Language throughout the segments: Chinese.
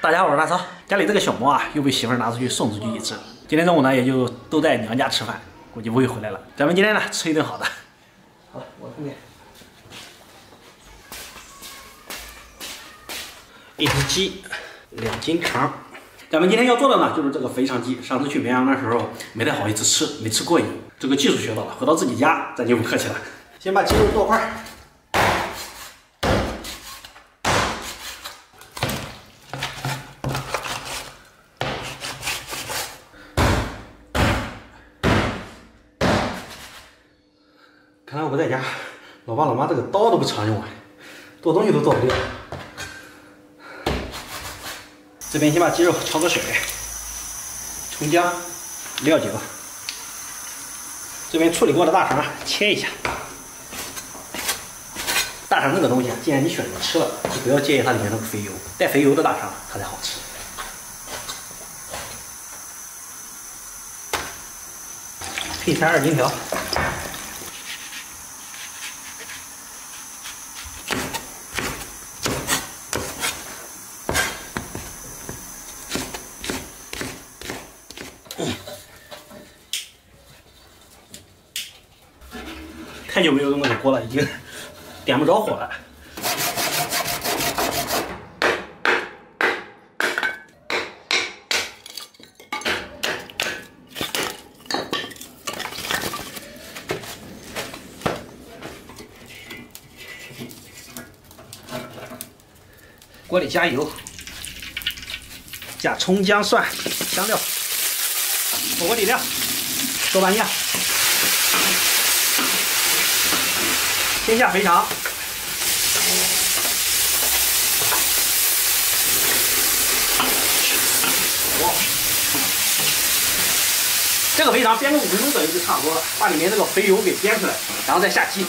大家好，我是大超。家里这个小猫啊，又被媳妇儿拿出去送出去一只。今天中午呢，也就都在娘家吃饭，估计不会回来了。咱们今天呢，吃一顿好的。好，我后面一只鸡，2斤肠。咱们今天要做的呢，就是这个肥肠鸡。上次去绵阳的时候没太好意思吃，没吃过瘾。这个技术学到了，回到自己家咱就不客气了。先把鸡肉剁块。 看来我不在家，老爸老妈这个刀都不常用啊，剁东西都剁不掉。这边先把鸡肉焯个水，葱姜、料酒。这边处理过的大肠切一下。大肠这个东西啊，既然你选择吃了，就不要介意它里面那个肥油，带肥油的大肠它才好吃。配菜2斤条。 太久没有用那个锅了，已经点不着火了。锅里加油，加葱姜蒜香料，火锅底料，豆瓣酱。 先下肥肠，哇，这个肥肠煸个5分钟左右就差不多了，把里面这个肥油给煸出来，然后再下鸡，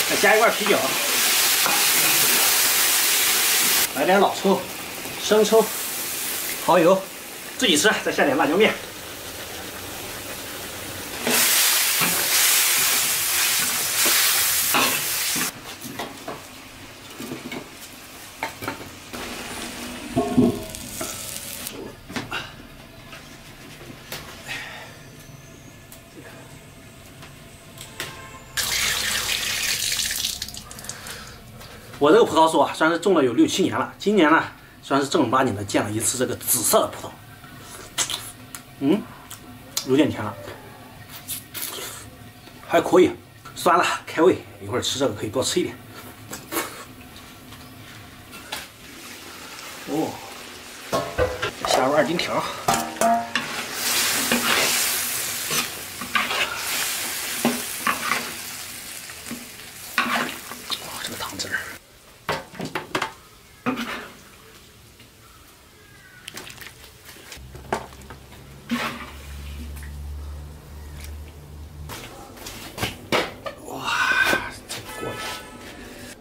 再加一罐啤酒，来点老抽、生抽、蚝油，自己吃再下点辣椒面。 我这个葡萄树啊，算是种了有6、7年了。今年呢，算是正儿八经的见了一次这个紫色的葡萄。有点甜了，还可以，酸了开胃。一会儿吃这个可以多吃一点。哦，下入2斤条。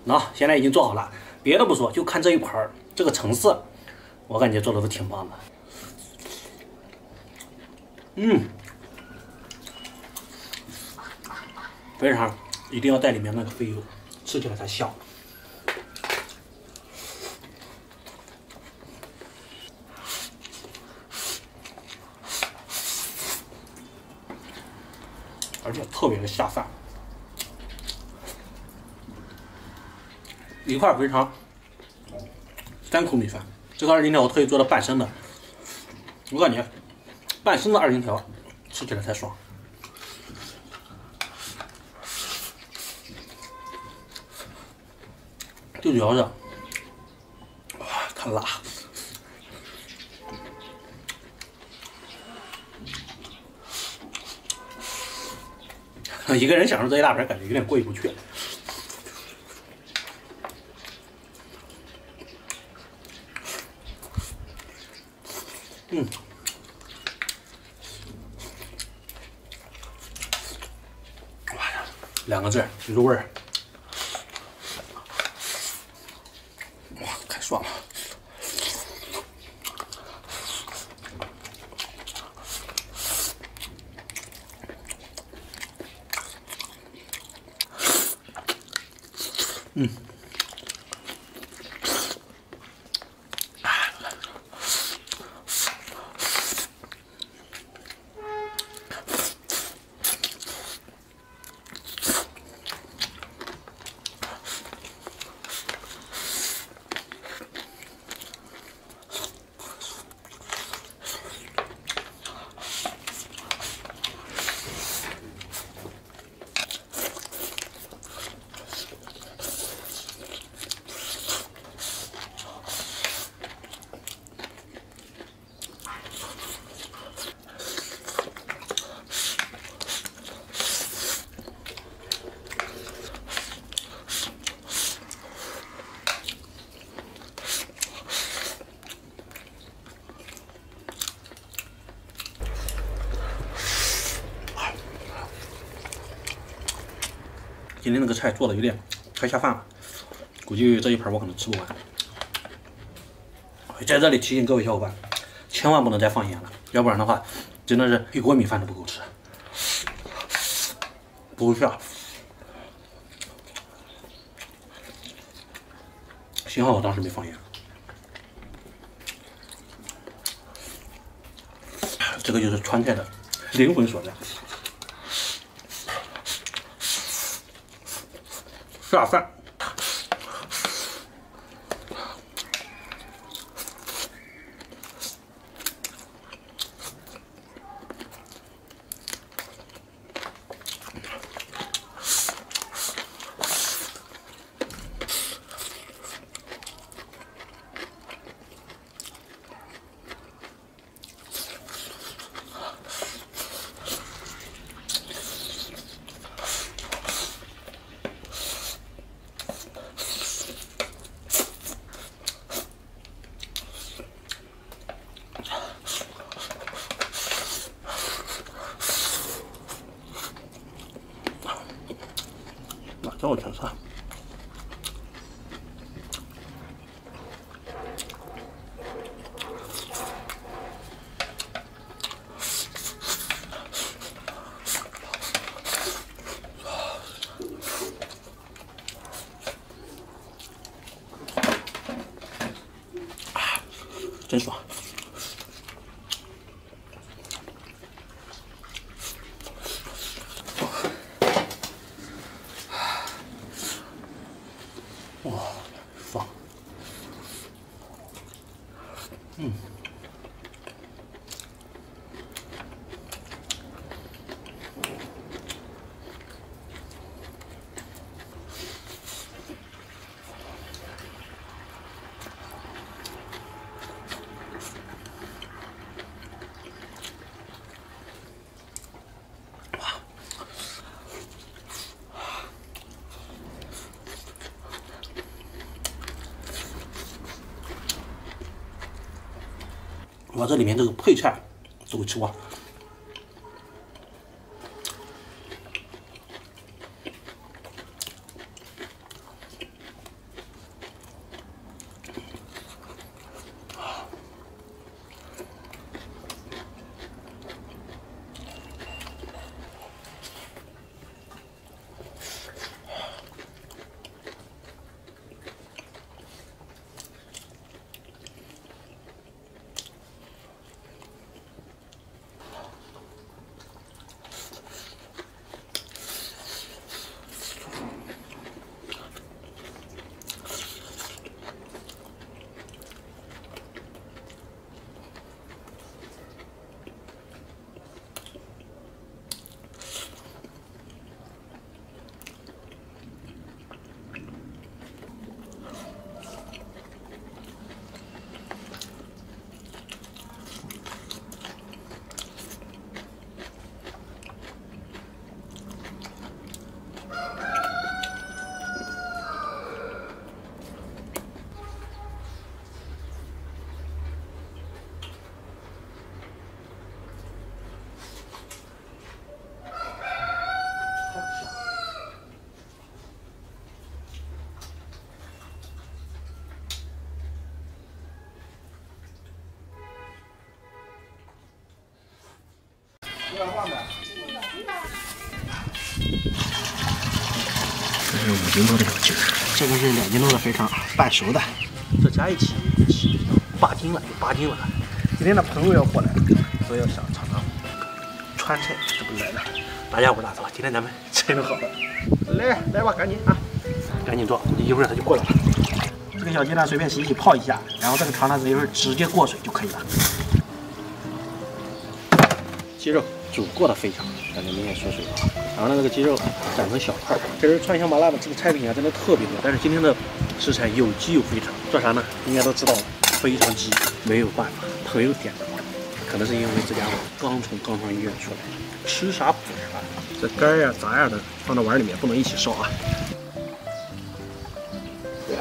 喏，现在已经做好了，别的不说，就看这一盘儿，这个成色，我感觉做的都挺棒的。肥肠一定要带里面那个肥油，吃起来才香。而且特别的下饭。 1块肥肠，3口米饭。这个2斤条我特意做的半生的，我感觉半生的2斤条吃起来才爽。最主要是，哇，太辣。一个人享受这一大盘，感觉有点过意不去。 哇，2个字，入味儿。哇，太爽了！今天那个菜做的有点太下饭了，估计这一盘我可能吃不完。在这里提醒各位小伙伴，千万不能再放盐了，要不然的话，真的是一锅米饭都不够吃，不够下。幸好我当时没放盐。这个就是川菜的灵魂所在。下饭。这我全吃。真爽。哇，爽！哇，这里面这个配菜都会吃光。这是5斤多的表情。这个是2斤多的肥肠，半熟的，这加一起8斤了，有8斤了。今天的朋友要过来，所以要想尝尝川菜，这不来了。大家不打错，今天咱们吃顿好的。来吧，赶紧啊，赶紧做，一会儿他就过来了。这个小鸡呢，随便洗泡一下，然后这个肠呢，一会儿直接过水就可以了。鸡肉煮过的肥肠，感觉明显缩水了。然后呢，这个鸡肉斩成小块。这是川香麻辣的这个菜品啊，真的特别多。但是今天的食材有鸡有肥肠，做啥呢？应该都知道了，肥肠鸡没有办法，朋友点的嘛。可能是因为这家伙刚从肛肠医院出来，吃啥补啥。这肝呀、杂呀的放到碗里面，不能一起烧啊。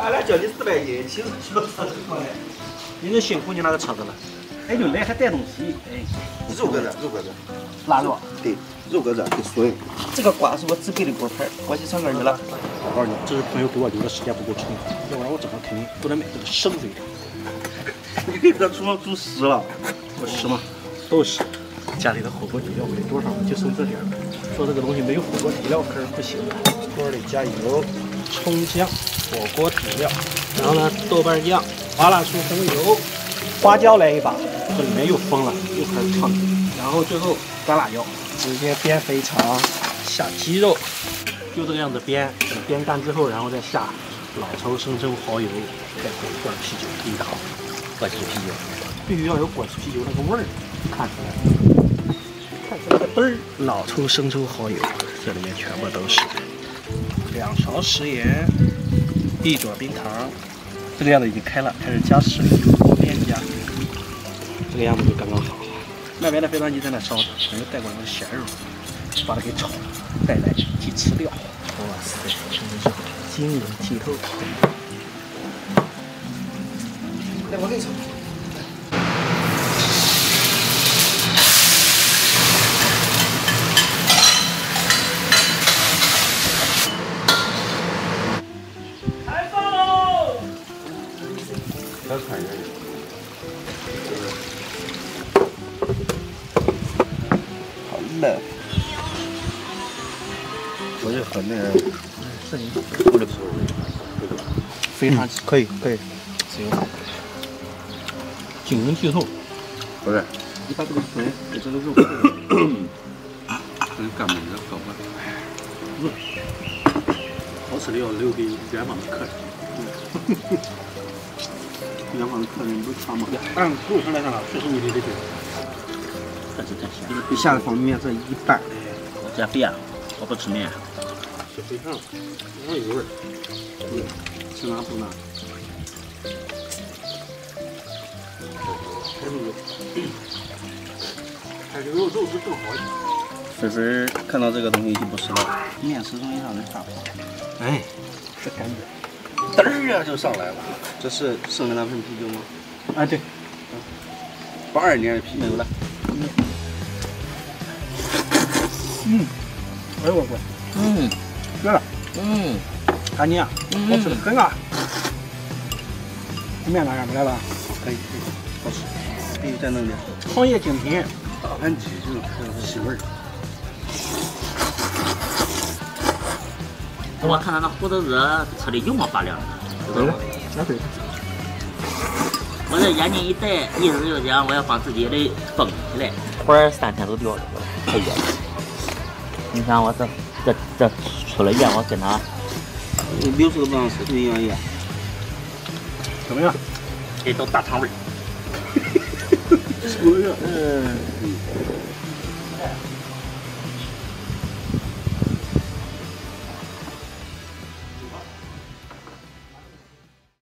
俺俩叫你400斤，其实小车子过来。你这辛苦你那个车子了，哎就来还带东西，哎，肉鸽子，腊肉，对，肉鸽子给笋。这个瓜是我只给的果盘，我去上班去了。我告诉你，这是朋友给我留的时间不够充分，要不然我整个肯定不能买这个生肥肠。你给这煮湿了，不湿吗？都湿。家里的火锅底料没多少，就剩这点了。做这个东西没有火锅底料可是不行的。锅里加油、葱姜、火锅底料，然后呢豆瓣酱、麻辣酥、红油、花椒来一把，这里面又疯了，又开始烫。然后最后干辣椒，直接煸肥肠，下鸡肉，就这个样子煸，等煸干之后，然后再下老抽、生抽、蚝油，再滚一罐啤酒一打，果汁啤酒，必须要有果汁啤酒那个味儿，看出来。看出来个墩儿，老抽、生抽、蚝油，这里面全部都是。2勺食盐，1撮冰糖，这个样子已经开了，开始加食油，边加，这个样子就刚刚好。那边的肥肠鸡在那烧着，朋友带过来的咸肉，把它给炒了，带一起吃掉。哇塞，真的是晶莹剔透。来，我给你炒。要看人，好冷。我就和那个是你我的非常可以，行，晶莹剔透。不是，你把这个笋给这个肉，跟干焖的搞不好。好吃的要留给远方的客人。远方的客人都尝嘛。按肉上来看啊，确实你这个确实太香。比下的方便面这一半。我加饭，我不吃面。小肥肠，有味儿。吃哪补哪。还是肉质更好一点。菲菲看到这个东西就不吃了，面始终让人发胖。哎，是干的。嘚儿呀就上来了。这是剩的那份啤酒吗？啊，对。82年的啤酒了。哎呦我操！对了，干净啊，好吃的很啊。面咋样？不来吧？可以，好吃。必须再弄点。创业精品，大盘鸡就是吸味儿。我看他那胡子子吃的油冒发亮的，对了，那对。我这眼睛一戴，意思就是讲我要把自己的绷起来，花儿3天都掉了，太热了。你想我这出了院，我跟他60都不让吃，就营养液。怎么样？这都大肠味儿。出了院，